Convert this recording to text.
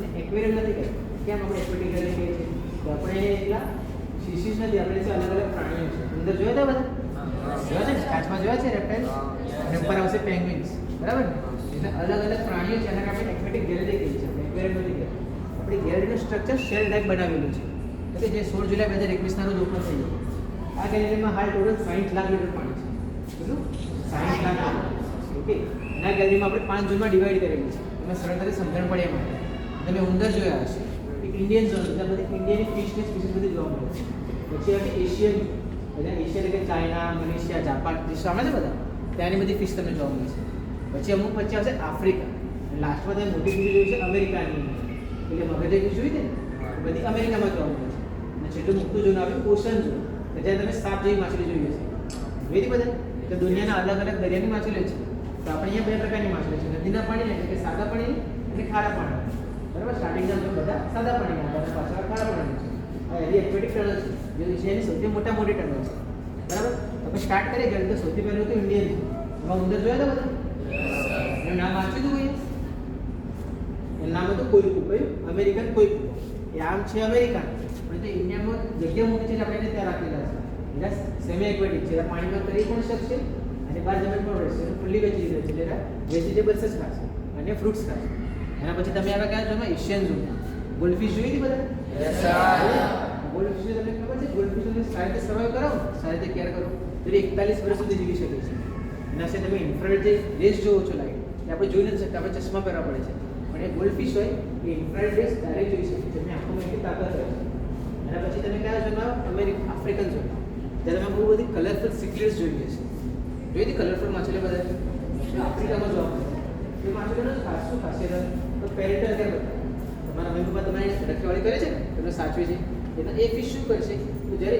અને એક્વેરિયમ નથી કહેતા. કેમ આપણે એક્વેટિક ગાર્ડન કહીએ છીએ? તો આપણે એટલા સ્પીસીસ નથી, આપણે છે અલગ અલગ પ્રાણીઓ છે. અંદર જોયા હતા બધા? જોયા છે ને? કાચમાં જોયા છે રેપ્ટાઇલ? અને ઉપર આવશે પેંગ્વિન્સ, બરાબર ને? એટલે અલગ અલગ પ્રાણીઓ છે, એના આપણે એક્વેટિક ગેલેરી કહીએ છીએ, આપણે એક્વેરિયમ નથી કહેતા. આપણી ગેલેરીનું સ્ટ્રક્ચર શેલ ટાઈપ બનાવેલું છે, એટલે જે 16 જુલાઈ 2021 રોજ ઓપન થઈ ગયું. આ ગેલેરીમાં હાલ ટોટલ 60 લાખ લીટર પાણી છે. કેટલું? 60 લાખ લીટર. ઓકે. અને આ ગેલેરીમાં આપણે 5 ઝોનમાં ડિવાઈડ કરેલી છે. તમે સરળતાથી સમજણ પડે એમાં. તમે ઉંદર જોયા હશે, એક ઇન્ડિયન ઝોન, ત્યાં બધી ઇન્ડિયનની ફિશની સ્પીસીસ બધી જોવા મળે છે. પછી આપણે એશિયન, બધા એશિયા એટલે કે ચાઇના, મલેશિયા, જાપાન જે સામે છે બધા, ત્યાંની બધી ફિશ તમને જોવા મળે છે. પછી અમુક પછી આવશે આફ્રિકા, અને લાસ્ટમાં તમે મોટી ફિશ જોઈ છે અમેરિકાની, એટલે મગજે ફિશ જોઈ છે ને, બધી અમેરિકામાં જોવા મળે છે. અને છેલ્લું મોટું ઝોન આવ્યું ઓશન ઝોન, કે જ્યાં તમે સાપ જેવી માછલી જોઈ હશે. જોઈ બધા કે દુનિયાના અલગ અલગ દરિયાની માછલીઓ છે. તો આપણે અહીંયા બે પ્રકારની માછલી છે, નદીના પાણી એટલે કે સાદા પાણી અને ખારા પાણી. બરાબર? સ્ટાર્ટિંગના તમે બધા સાદા પાણીના હતા, અને પાછળ ખારા પાણીના છે. આ એની એક્વેટિક ટનલ છે, જે એશિયાની સૌથી મોટી ટનલ છે. બરાબર? આપણે સ્ટાર્ટ કરીએ ગયા તો સૌથી પહેલું તો ઇન્ડિયન છે. એમાં ઉંદર જોયા હતા બધા? એનું નામ વાંચ્યું હતું કોઈએ? એનું નામ હતું કોઈકુ. કયું? અમેરિકન કોઈકુ. એ આમ છે અમેરિકન, પણ તે ઇન્ડિયામાં જગ્યા મોટી છે, આપણે એને ત્યાં રાખેલા છે. એટલે સેમી એક્વેટિક છે, પાણીમાં તરી પણ શકશે અને બહાર જમીન પણ રહેશે. ફૂલ્લી વેજીટેબલ છે, એટલે વેજીટેબલ્સ જ ખાશે અને ફ્રૂટ્સ ખાશે. એના પછી તમે આવ્યા કયા ઝોનમાં? Asian zone. ગોલ્ડફિશ જોઈ હતી બધા? ગોલ્ડફિશ તમને ખબર છે? ગોલ્ડફિશને સારી રીતે સર્વાઈવ કરાવો, સારી રીતે કેર કરો તો 41 વર્ષ સુધી જીવી શકે છે. એના સાથે તમે ઇન્ફ્રારેડ જે રેસ જોવો છો લાઈટ, એ આપણે જોઈ નથી શકતા, આપણે ચશ્મા પહેરવા પડે છે. પણ એ ગોલ્ડફિશ હોય એ ઇન્ફ્રારેડ રેસ ડાયરેક્ટ જોઈ શકે છે, એની આંખોમાં એટલી તાકાત રહે છે. એના પછી તમે કયા ઝોનમાં? African zone. ત્યારે તમે બહુ બધી કલરફુલ સિક્રેટ્સ જોઈએ છે. જોઈ હતી કલરફુલ માછલીઓ બધા? આફ્રિકામાં જોવા મળે. એ માછલીઓનો ખાસ શું ખાસિયત? તો પેરેટર ક્યાં બધા તમારા મમ્મી પપ્પા તમારી રખેવાળી કરે છે ને, તમને સાચવે છે, એટલે એ ફિશ શું કરશે? તો જ્યારે